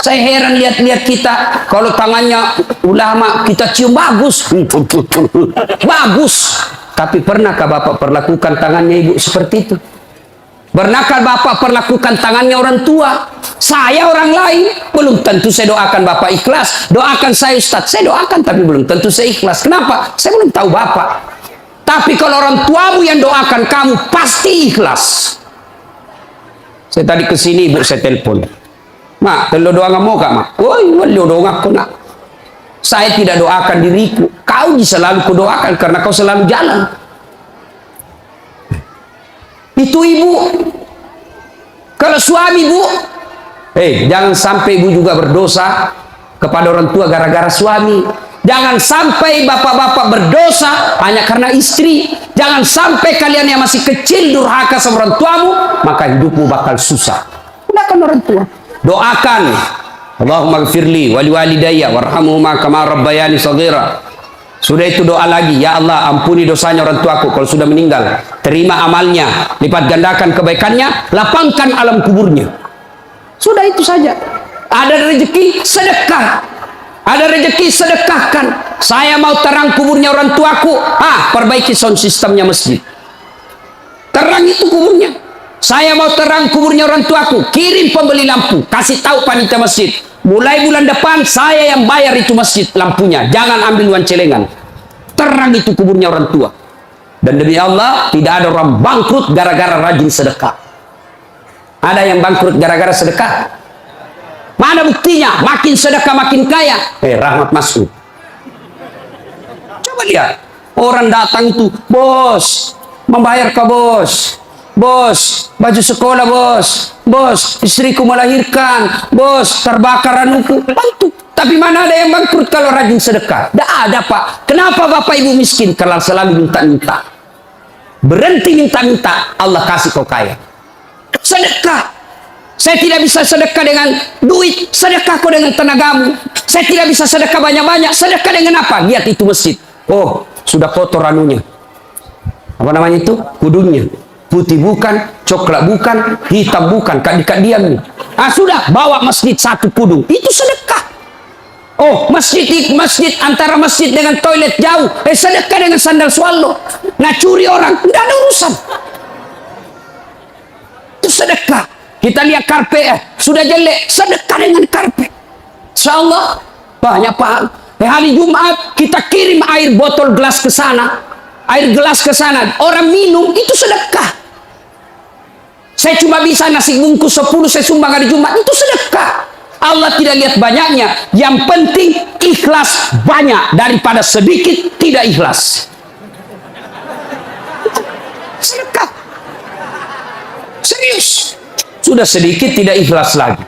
Saya heran lihat-lihat kita, kalau tangannya ulama kita cium bagus. Bagus. Tapi pernahkah Bapak perlakukan tangannya ibu seperti itu? Pernahkah Bapak perlakukan tangannya orang tua? Saya orang lain, belum tentu saya doakan Bapak ikhlas. Doakan saya Ustaz, saya doakan tapi belum tentu saya ikhlas. Kenapa? Saya belum tahu Bapak. Tapi kalau orang tuamu yang doakan kamu, pasti ikhlas. Saya tadi kesini ibu saya telepon. Mak, telo doa mau kak mak? Woi, lo doa aku nak. Saya tidak doakan diriku. Kau selalu kudoakan karena kau selalu jalan. Itu ibu. Kalau suami bu, jangan sampai ibu juga berdosa kepada orang tua gara-gara suami. Jangan sampai bapak-bapak berdosa hanya karena istri. Jangan sampai kalian yang masih kecil durhaka sama orang tuamu, maka hidupmu bakal susah. Gunakan orang tua. Doakan, Allahumma gfirli wali walidayya warhamhuma kama rabbayani shaghira. Sudah itu doa lagi, ya Allah ampuni dosanya orang tuaku kalau sudah meninggal. Terima amalnya, lipat gandakan kebaikannya, lapangkan alam kuburnya. Sudah itu saja. Ada rezeki, sedekah. Ada rezeki, sedekahkan. Saya mau terang kuburnya orang tuaku. Perbaiki sound sistemnya masjid. Terang itu kuburnya. Saya mau terang kuburnya orang tuaku. Kirim pembeli lampu. Kasih tahu panitia masjid. Mulai bulan depan saya yang bayar itu masjid lampunya. Jangan ambil uang celengan. Terang itu kuburnya orang tua. Dan demi Allah, tidak ada orang bangkrut gara-gara rajin sedekah. Ada yang bangkrut gara-gara sedekah? Mana buktinya? Makin sedekah makin kaya. Rahmat Masud. Coba lihat. Orang datang itu, bos, membayar ke bos. Bos, baju sekolah bos. Bos, istriku melahirkan. Bos, terbakar anuku. Bantu. Tapi mana ada yang bangkrut kalau rajin sedekah? Tidak ada pak. Kenapa bapak ibu miskin? Kalau selalu minta-minta. Berhenti minta-minta, Allah kasih kau kaya. Sedekah. Saya tidak bisa sedekah dengan duit. Sedekah kau dengan tenagamu. Saya tidak bisa sedekah banyak-banyak. Sedekah dengan apa? Lihat itu masjid. Oh, sudah kotor anunya. Apa namanya itu? Kudungnya. Putih bukan, coklat bukan, hitam bukan, kak diam. Sudah, bawa masjid satu kudung. Itu sedekah. Oh, masjid antara masjid dengan toilet jauh. Sedekah dengan sandal swallow. Curi orang, tidak ada urusan. Itu sedekah. Kita lihat karpet, sudah jelek, sedekah dengan karpet. Insyaallah banyak paham. Hari Jumat kita kirim air botol gelas ke sana. Air gelas ke sana, orang minum, itu sedekah. Saya cuma bisa nasi bungkus 10 saya sumbang hari Jumat, itu sedekah. Allah tidak lihat banyaknya, yang penting ikhlas banyak daripada sedikit tidak ikhlas. Sedekah. Serius. Sudah sedikit tidak ikhlas lagi.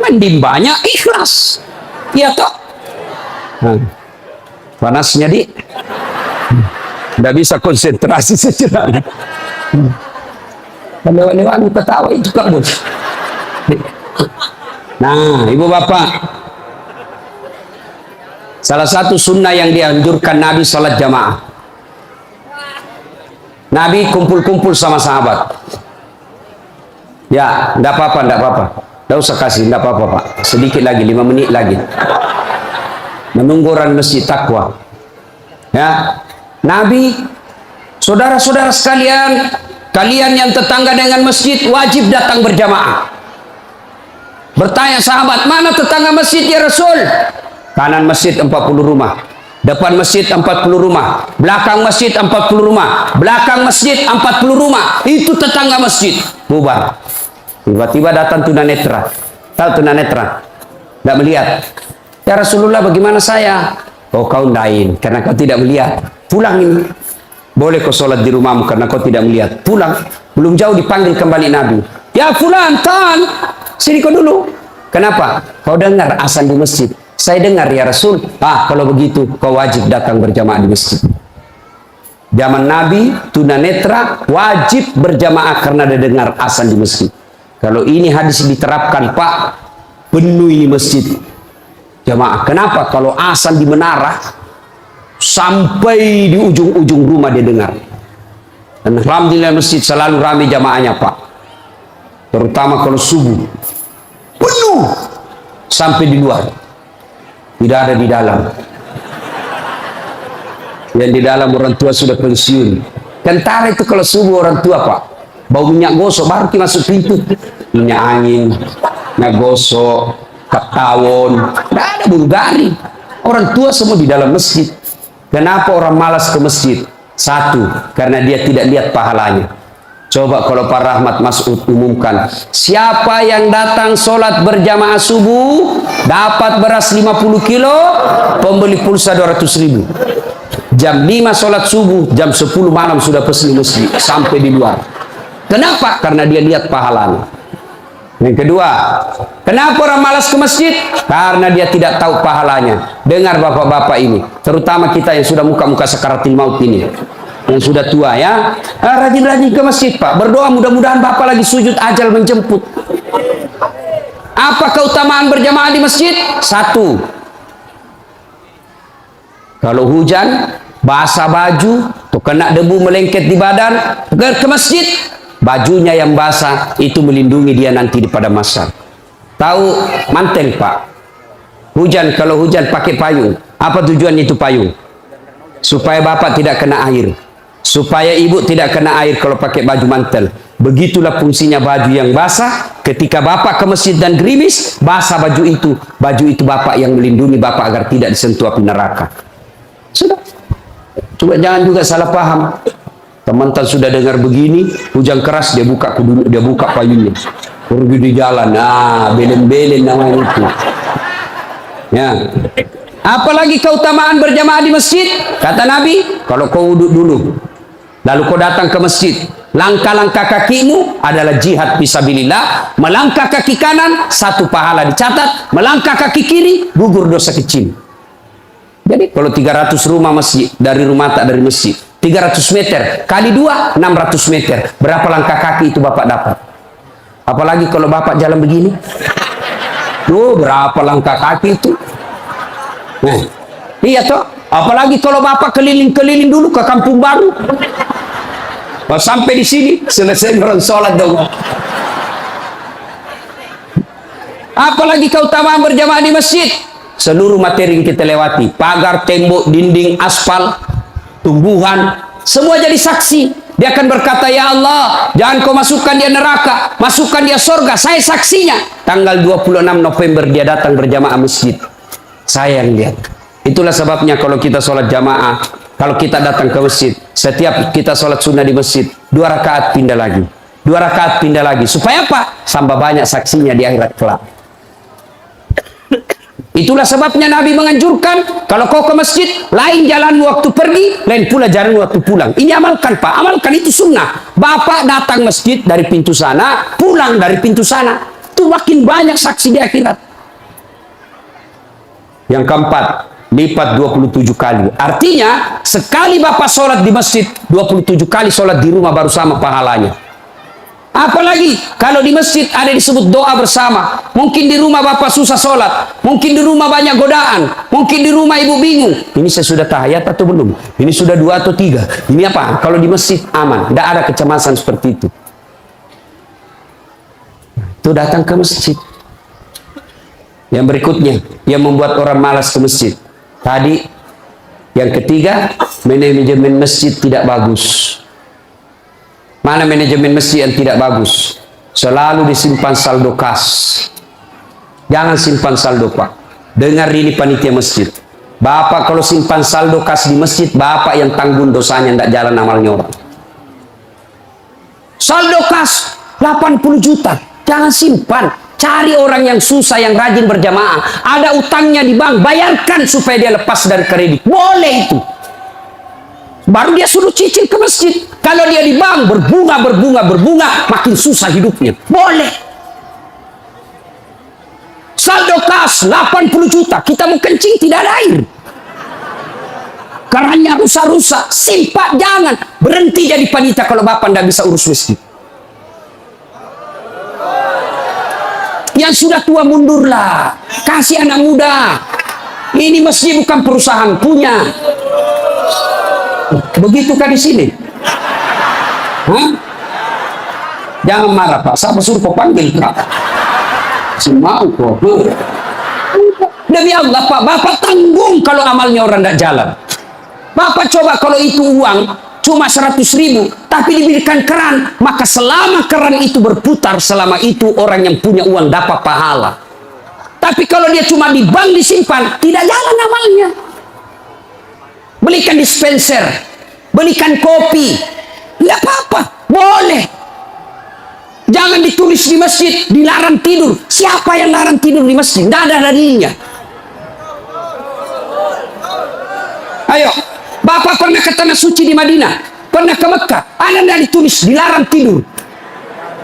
Mending banyak ikhlas. Iya toh? Panasnya di. Tidak bisa konsentrasi sejenak. Lewat-lewat ketawa itu kak bos. Nah, ibu bapak, salah satu sunnah yang dianjurkan Nabi salat jamaah. Nabi kumpul-kumpul sama sahabat. Ya, tidak apa-apa, tidak apa-apa. Tidak usah kasih, tidak apa-apa pak. Sedikit lagi, 5 menit lagi. Menunggu orang masjid takwa. Ya, Nabi, saudara-saudara sekalian, kalian yang tetangga dengan masjid wajib datang berjamaah. Bertanya sahabat, mana tetangga masjid ya Rasul? Kanan masjid 40 rumah, depan masjid 40 rumah, belakang masjid 40 rumah, belakang masjid 40 rumah. Itu tetangga masjid. Bubar. Tiba-tiba datang tunanetra. Tahu tunanetra? Tidak melihat. Ya Rasulullah, bagaimana saya? Oh, kau lain karena kau tidak melihat. Pulang ini. Boleh kau sholat di rumahmu karena kau tidak melihat. Pulang. Belum jauh dipanggil kembali Nabi. Ya fulan, tan. Sini kau dulu. Kenapa? Kau dengar azan di masjid. Saya dengar ya Rasul. Kalau begitu kau wajib datang berjamaah di masjid. Zaman Nabi, tunanetra wajib berjamaah karena dia dengar azan di masjid. Kalau ini hadis diterapkan Pak, penuh ini masjid jamaah. Kenapa? Kalau azan di menara sampai di ujung-ujung rumah dia dengar. Dan alhamdulillah masjid selalu ramai jamaahnya Pak. Terutama kalau subuh. Penuh. sampai di luar. Tidak ada di dalam. Yang di dalam orang tua sudah pensiun. Kentara itu kalau subuh orang tua, Pak, bau minyak gosok baru kita masuk pintu. Minyak angin, minyak gosok, tawon, tidak ada Bulgari. Orang tua semua di dalam masjid. Kenapa orang malas ke masjid? Satu, karena dia tidak lihat pahalanya. Coba kalau Pak Rahmat Masud umumkan, siapa yang datang sholat berjamaah subuh dapat beras 50 kilo, pembeli pulsa 200.000. Jam 5 sholat subuh, jam 10 malam sudah pesen masjid sampai di luar. Kenapa? Karena dia lihat pahalanya. Yang kedua, kenapa orang malas ke masjid? Karena dia tidak tahu pahalanya. Dengar bapak-bapak ini, terutama kita yang sudah muka-muka sakaratil maut ini, yang sudah tua ya, rajin-rajin ke masjid, Pak. Berdoa mudah-mudahan bapak lagi sujud ajal menjemput. Apa keutamaan berjamaah di masjid? Satu, kalau hujan, basah baju, tuh kena debu melengket di badan, ke masjid, bajunya yang basah itu melindungi dia nanti di pada masa. Tahu mantel, Pak? Hujan, kalau hujan pakai payung. Apa tujuan itu payung? Supaya bapak tidak kena air, supaya ibu tidak kena air kalau pakai baju mantel. Begitulah fungsinya baju yang basah. Ketika bapak ke masjid dan gerimis, basah baju itu bapak yang melindungi bapak agar tidak disentuh api neraka. Sudah. Coba jangan juga salah paham. Teman-teman sudah dengar begini, hujan keras dia buka payungnya, pergi di jalan, belen-belen namanya itu. Ya. Apalagi keutamaan berjamaah di masjid? Kata Nabi, kalau kau duduk dulu, lalu kau datang ke masjid, langkah-langkah kakimu adalah jihad fisabilillah. Melangkah kaki kanan, 1 pahala dicatat. Melangkah kaki kiri, gugur dosa kecil. Jadi kalau 300 rumah masjid, dari rumah tak dari masjid, 300 meter kali 2, 600 meter. Berapa langkah kaki itu bapak dapat? Apalagi kalau bapak jalan begini, berapa langkah kaki itu? Nah, iya toh. Apalagi kalau bapak keliling-keliling dulu ke kampung baru. Sampai di sini selesai orang sholat dong. Apalagi keutamaan berjamaah di masjid. Seluruh materi yang kita lewati, pagar, tembok, dinding, aspal, tumbuhan, semua jadi saksi. Dia akan berkata, ya Allah, jangan kau masukkan dia neraka, masukkan dia surga. Saya saksinya. Tanggal 26 November dia datang berjamaah masjid. Saya yang lihat. Itulah sebabnya kalau kita sholat jamaah, kalau kita datang ke masjid, setiap kita sholat sunnah di masjid, 2 rakaat pindah lagi, 2 rakaat pindah lagi. Supaya apa? Tambah banyak saksinya di akhirat kelak. Itulah sebabnya Nabi menganjurkan, kalau kau ke masjid, lain jalan waktu pergi, lain pula jalan waktu pulang. Ini amalkan, Pak. Amalkan, itu sunnah. Bapak datang masjid dari pintu sana, pulang dari pintu sana. Itu makin banyak saksi di akhirat. Yang keempat, lipat 27 kali. Artinya, sekali bapak sholat di masjid, 27 kali sholat di rumah baru sama pahalanya. Apalagi kalau di masjid ada disebut doa bersama. Mungkin di rumah bapak susah sholat, mungkin di rumah banyak godaan, mungkin di rumah ibu bingung, ini saya sudah tahiyat atau belum, ini sudah 2 atau 3, ini apa? Kalau di masjid aman, tidak ada kecemasan seperti itu. Itu datang ke masjid. Yang berikutnya yang membuat orang malas ke masjid, tadi yang ketiga, manajemen masjid tidak bagus. Mana manajemen masjid yang tidak bagus? Selalu disimpan saldo kas. Jangan simpan saldo, Pak. Dengar ini panitia masjid. Bapak kalau simpan saldo kas di masjid, bapak yang tanggung dosanya, tidak jalan amalnya orang. Saldo kas 80 juta. Jangan simpan. Cari orang yang susah, yang rajin berjamaah. Ada utangnya di bank, bayarkan supaya dia lepas dari kredit. Boleh itu. Baru dia suruh cicil ke masjid. Kalau dia di bank berbunga, makin susah hidupnya. Boleh. Saldo kas 80 juta, kita mau kencing tidak ada air. Kerannya rusak-rusak, simpan, jangan. Berhenti jadi panitia kalau bapak tidak bisa urus masjid. Yang sudah tua mundurlah, kasih anak muda. Ini masjid bukan perusahaan punya. Begitukah di sini? Hah? Jangan marah, Pak. Siapa suruh kau panggil, Pak? Si mau kok. demi Allah Pak, Bapak tanggung kalau amalnya orang tidak jalan. Bapak coba kalau itu uang cuma 100.000, tapi diberikan keran, maka selama keran itu berputar, selama itu orang yang punya uang dapat pahala. Tapi kalau dia cuma di bank disimpan, tidak jalan amalnya. Belikan dispenser, belikan kopi, tidak apa-apa, boleh. Jangan ditulis di masjid, dilarang tidur. Siapa yang larang tidur di masjid? Tidak ada dalilnya. Ayo, Bapak pernah ke tanah suci di Madinah, pernah ke Mekah, ada tidak ditulis dilarang tidur?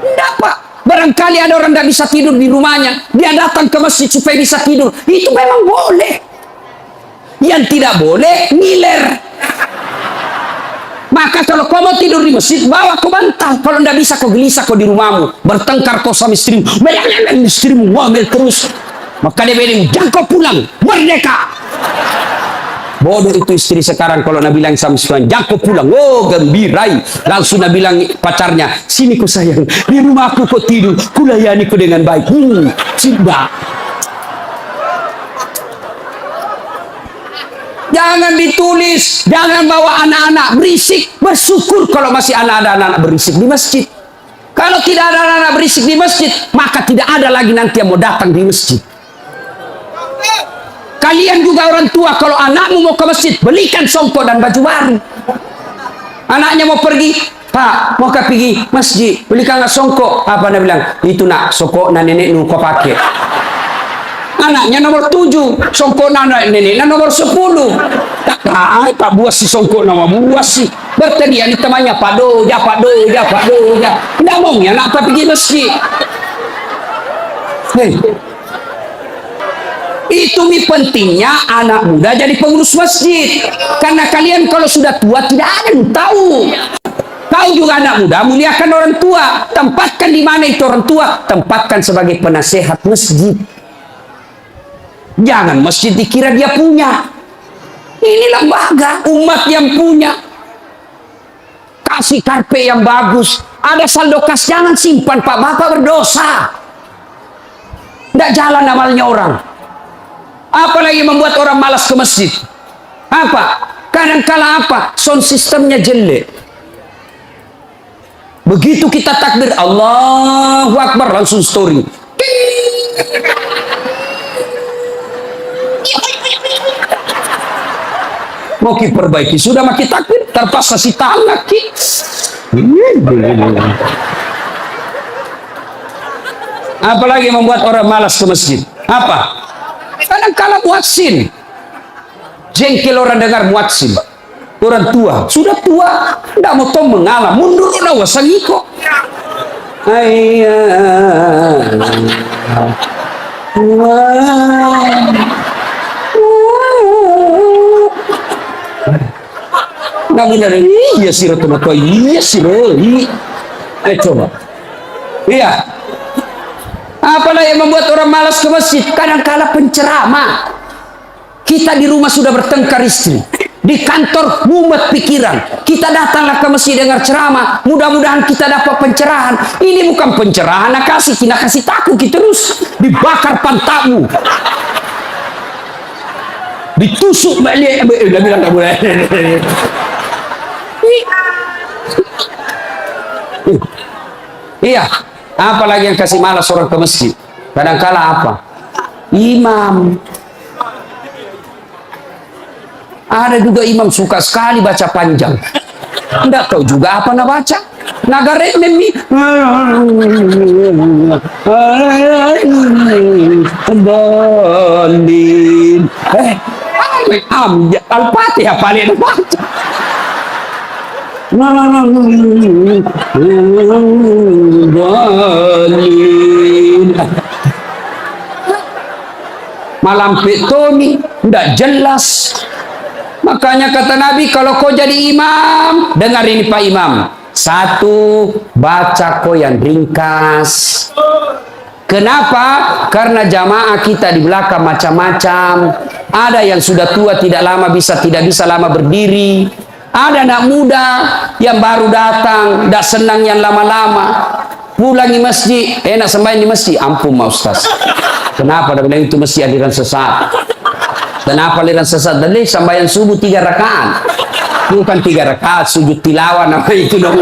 Tidak Pak. Barangkali ada orang tidak bisa tidur di rumahnya, dia datang ke masjid supaya bisa tidur. Itu memang boleh. Yang tidak boleh, ngiler. Maka kalau kau mau tidur di masjid, bawa kau bantal. Kalau tidak bisa, kau gelisah kau di rumahmu. Bertengkar kau sama istrimu. Istrimu ngomel terus. Maka dia bilang, jangan kau pulang. Merdeka. Bodoh itu istri sekarang kalau Nabi bilang sama suami, jangan kau pulang. Oh, gembirai. Langsung Nabi bilang pacarnya, sini kau sayang. Di rumahku kau tidur. Kulayani kau dengan baik. Cinta. Jangan ditulis, jangan bawa anak-anak berisik. Bersyukur kalau masih ada anak-anak berisik di masjid. Kalau tidak ada anak-anak berisik di masjid, maka tidak ada lagi nanti yang mau datang di masjid. Kalian juga orang tua, kalau anakmu mau ke masjid, belikan songkok dan baju baru. Anaknya mau pergi, Pak, mau pergi masjid, belikanlah songkok. Apa dia bilang? Itu nak, songkok na nenek nu kau pakai. Anaknya nomor 7, songkok na nenek na nomor 10. Tak Pak buas si songkok nama buas si. Berteriak di temannya, Pak Doja, Pak Doja, Pak Doja. Tidak mau ya nak pergi masjid. Hei. Itu pentingnya anak muda jadi pengurus masjid. Karena kalian kalau sudah tua tidak ada yang tahu. Kau juga anak muda, muliakan orang tua. Tempatkan di mana itu orang tua? Tempatkan sebagai penasehat masjid. Jangan masjid dikira dia punya. Ini lembaga umat yang punya. Kasih karpe yang bagus. Ada saldo kas, jangan simpan Pak, Bapak berdosa. Tidak jalan amalnya orang. Apalagi membuat orang malas ke masjid. Apa? Kadang-kala apa? Sound sistemnya jelek. Begitu kita takbir, Allahu Akbar, langsung story. Mau perbaiki, sudah makin takbir, terpaksa si tangan ki. Apalagi membuat orang malas ke masjid. Apa? Kadang-kala muadzin, jengkel orang dengar muadzin. Orang tua, sudah tua, tidak mau tahu mengalah, mundur udah wasangi kok. Nah benar, iya sih ratu tua, iya sih coba, iya. Apalah yang membuat orang malas ke masjid? Kadang-kala penceramah. Kita di rumah sudah bertengkar istri, di kantor mumet pikiran. Kita datanglah ke masjid dengar ceramah. Mudah-mudahan kita dapat pencerahan. Ini bukan pencerahan, kita kasih takut kita terus dibakar pantatmu, ditusuk balik. Udah bilang nggak boleh. Iya. Apalagi yang kasih malas orang ke masjid. Kadang-kala apa? Imam. Ada juga imam suka sekali baca panjang. Tidak tahu juga apa nak baca. Nagare memi. Dalin. Al-Fatihah paling baca. Malam petoni tidak jelas. Makanya kata Nabi, kalau kau jadi imam, dengar ini Pak Imam. 1, baca kau yang ringkas. Kenapa? Karena jamaah kita di belakang macam-macam. Ada yang sudah tua tidak bisa lama berdiri. Ada anak muda yang baru datang, tidak senang yang lama-lama. Pulang di masjid, enak sembahyang di masjid. Ampun Ma Ustaz. Kenapa? Dia bilang itu masjid aliran sesat. Kenapa aliran sesat? Dalih sambayan subuh 3 rakaat. Bukan 3 rakaat, sujud tilawah nama itu dong.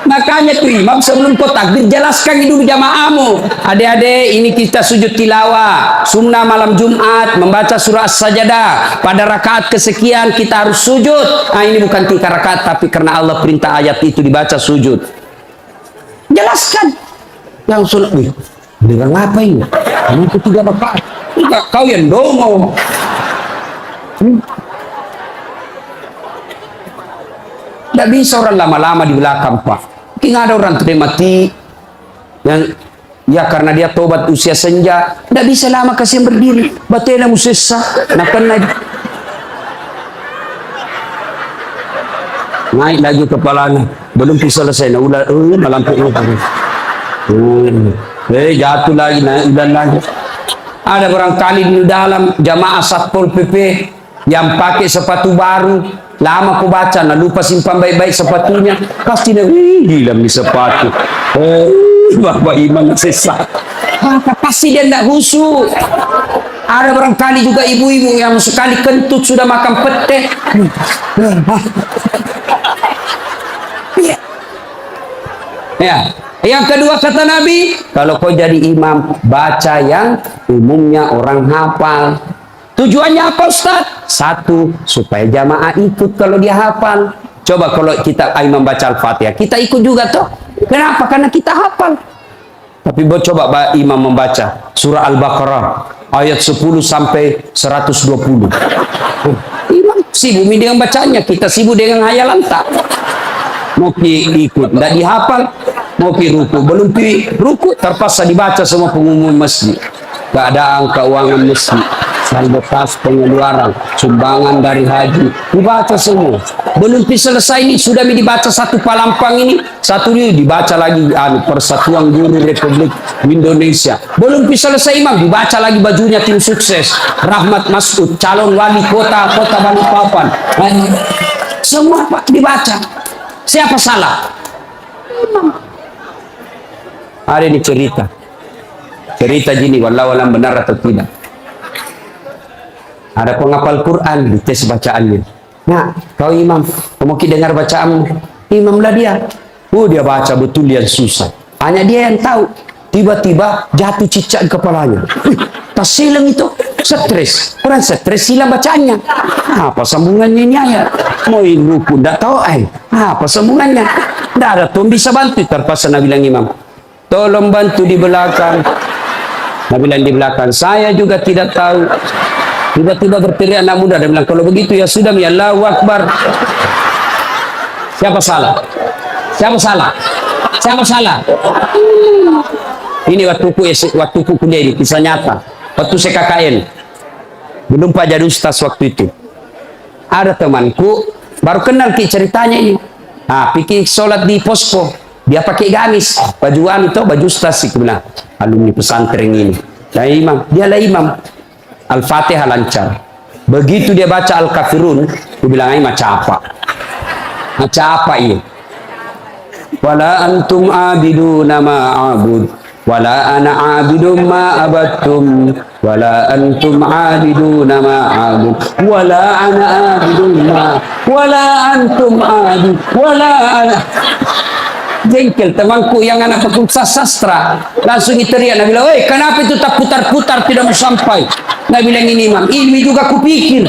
Makanya tuh imam sebelum kau takbir jelaskan dulu jamaahmu. Adik-adik, ini kita sujud tilawah sunnah malam Jumat, membaca surah As-Sajdah. Pada rakaat kesekian kita harus sujud. Nah, ini bukan 3 rakaat, tapi karena Allah perintah ayat itu dibaca sujud. Jelaskan. Langsung, wih, dengan apa ini? Ini 3 rakaat. Enggak, kau yang dongo. Tidak bisa orang lama-lama di belakang, Pak. Mungkin ada orang mati yang ya karena dia tobat usia senja, tidak bisa lama kasih berdiri. Batena musesa, nak kena naik lagi kepalanya, belum selesai. Nah, udah, malam ini. Jatuh lagi, naik udah lagi. Ada barangkali di dalam jamaah Satpol PP yang pakai sepatu baru, lama aku baca, nah lupa simpan baik-baik sepatunya, pasti dia, gila nih sepatu. Bapak imam sesat. Pasti dia tidak khusyuk. Ada barangkali juga ibu-ibu yang sekali kentut sudah makan pete. Ya. Yang kedua kata Nabi, kalau kau jadi imam, baca yang umumnya orang hafal. Tujuannya apa Ustaz? 1, supaya jamaah ikut kalau dia hafal. Coba kalau kita imam baca Al-Fatihah, kita ikut juga toh. Kenapa? Karena kita hafal. Tapi coba imam membaca surah Al-Baqarah ayat 10 sampai 120. Imam sibuk dengan bacanya, kita sibuk dengan hayalan tak. Mau ikut, tidak dihafal. Mau ruku, belum ruku, terpaksa dibaca semua pengumuman masjid. Keadaan keuangan masjid, saldo kas pengeluaran, sumbangan dari haji, dibaca semua. Belum selesai ini, sudah dibaca 1 palampang ini, 1 ini dibaca lagi Persatuan Guru Republik Indonesia. Belum selesai imam, dibaca lagi bajunya tim sukses, Rahmat Masud, calon wali kota Balikpapan. Semua Pak dibaca. Siapa salah? Imam. Ada ini cerita gini, wallahu alam benar atau tidak. Ada penghafal Quran, dites bacaannya. Nah, kau imam, mau dengar bacaanmu. Imamlah dia. Dia baca betul yang susah. Hanya dia yang tahu. Tiba-tiba jatuh cicak di kepalanya. Tas silang itu, stres. Orang stres hilang bacaannya. Apa sambungannya ini ayat? Mau ruku, tidak tahu apa sambungannya? Tidak ada tuh bisa bantu. Terpaksa Nabi bilang imam, tolong bantu di belakang. Nabi bilang di belakang, saya juga tidak tahu. Tiba-tiba berteriak anak muda, dia bilang, kalau begitu ya sudah, ya Allahu Akbar. Siapa salah? Siapa salah? Siapa salah? Ini waktu kuliah ini, kisah nyata. Waktu saya KKN, belum Pak jadi ustaz waktu itu. Ada temanku, baru kenal ceritanya ini. Pikir sholat di posko. Dia pakai gamis, baju baju ustaz sih, bilang alumni pesantren ini. Dialah imam. Al-Fatihah lancar. Begitu dia baca Al-Kafirun, dia bilang macam apa ini? Wala antum abiduna ma'abud, wala ana abidum ma'abattum, wala antum abiduna ma'abud, wala ana abidum wala antum abid, wala ana. Jengkel temanku yang anak fakultas sastra langsung teriak. Nabi bilang, kenapa itu tak putar-putar tidak mau sampai? Nabi bilang, ini imam ilmi juga kupikir.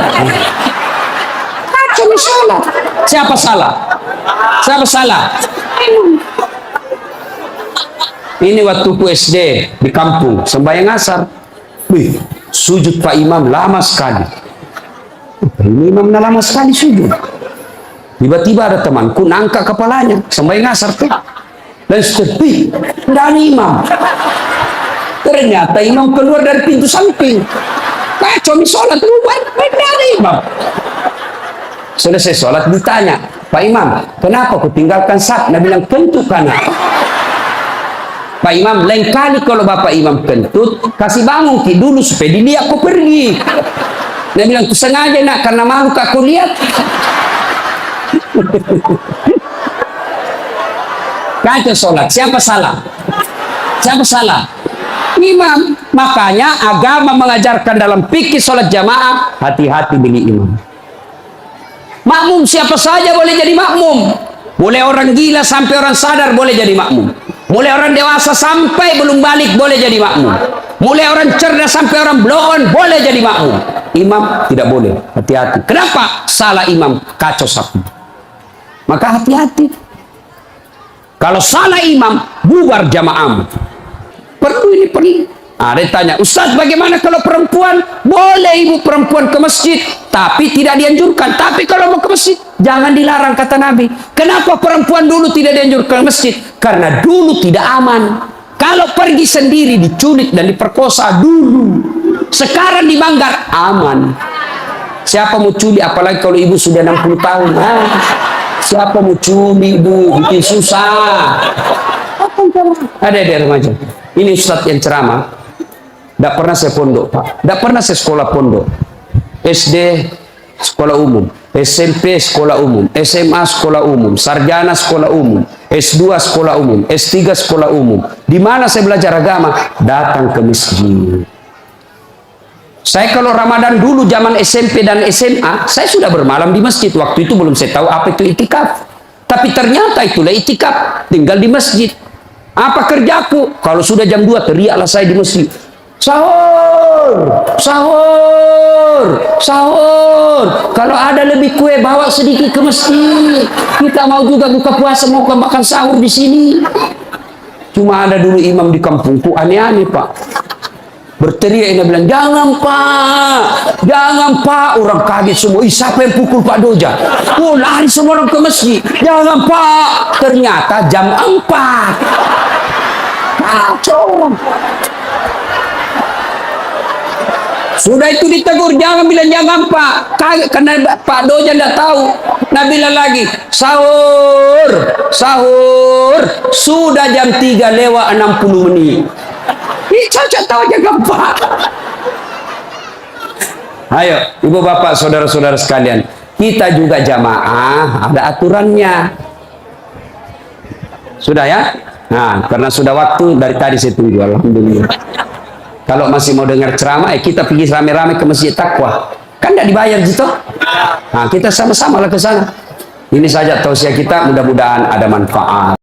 Kacau salah. Siapa salah? Siapa salah? Ini waktu ku SD di kampung sembahyang asar. Sujud Pak Imam lama sekali. Ini imam lama sekali sujud. Tiba-tiba ada temanku nangka kepalanya sembahyang asar tuh. Dan setepi dari imam. Ternyata imam keluar dari pintu samping. Kacau sholat luar dari imam. Selesai sholat ditanya, Pak Imam, kenapa kau tinggalkan saf? Dia bilang, kentut kanan. Pak Imam, lain kali kalau Bapak Imam kentut, kasih bangun ki dulu supaya dilihat kau pergi. Dia bilang, tu sengaja nak, karena malu kau lihat. Kacau sholat. Siapa salah? Siapa salah? Imam. Makanya agama mengajarkan dalam fikih sholat jamaah, hati-hati milih imam. Makmum siapa saja boleh jadi makmum. Mulai orang gila sampai orang sadar boleh jadi makmum. Mulai orang dewasa sampai belum balik boleh jadi makmum. Mulai orang cerdas sampai orang blow on boleh jadi makmum. Imam tidak boleh. Hati-hati. Kenapa? Salah imam kacau sapu. Maka hati-hati. Kalau salah imam bubar jamaah. Perlu. Ada tanya, Ustaz bagaimana kalau perempuan? Boleh ibu perempuan ke masjid, tapi tidak dianjurkan. Tapi kalau mau ke masjid, jangan dilarang, kata Nabi. Kenapa perempuan dulu tidak dianjurkan ke masjid? Karena dulu tidak aman. Kalau pergi sendiri diculik dan diperkosa dulu. Sekarang di Manggar aman. Siapa mau culik, apalagi kalau ibu sudah 60 tahun. Siapa mau culik ibu, bikin susah. Ada remaja. Ini Ustaz yang ceramah. Tidak pernah saya pondok, Pak. Tidak pernah saya sekolah pondok. SD, sekolah umum. SMP, sekolah umum. SMA, sekolah umum. Sarjana, sekolah umum. S2, sekolah umum. S3, sekolah umum. Di mana saya belajar agama? Datang ke masjid. Saya kalau Ramadan dulu, zaman SMP dan SMA, saya sudah bermalam di masjid. Waktu itu belum saya tahu apa itu itikaf. Tapi ternyata itulah itikaf. Tinggal di masjid. Apa kerjaku? Kalau sudah jam 2, teriaklah saya di masjid. Sahur, sahur, sahur. Kalau ada lebih kue bawa sedikit ke masjid. Kita mau juga buka puasa, mau makan sahur di sini. Cuma ada dulu imam di kampungku aneh-aneh, Pak. Berteriak, dia bilang, jangan Pak, jangan Pak. Orang kaget semua. Siapa yang pukul Pak Doja? Oh, lari semua orang ke masjid. Jangan Pak. Ternyata jam 4. Kacau. Sudah itu ditegur, jangan bilang jangan Pak. Kaget karena Pak Doja tidak tahu. Nah bilang lagi, sahur, sahur. Sudah jam 3 lewat 60 menit. Ini cocok tahu jangan Pak. Ayo, ibu bapak, saudara-saudara sekalian. Kita juga jamaah, ada aturannya. Sudah ya? Nah, karena sudah waktu, dari tadi saya tunggu, alhamdulillah. Kalau masih mau dengar ceramah, kita pergi rame-rame ke Masjid Taqwa. Kan tidak dibayar gitu. Nah, kita sama-sama lah ke sana. Ini saja tausiah kita, mudah-mudahan ada manfaat.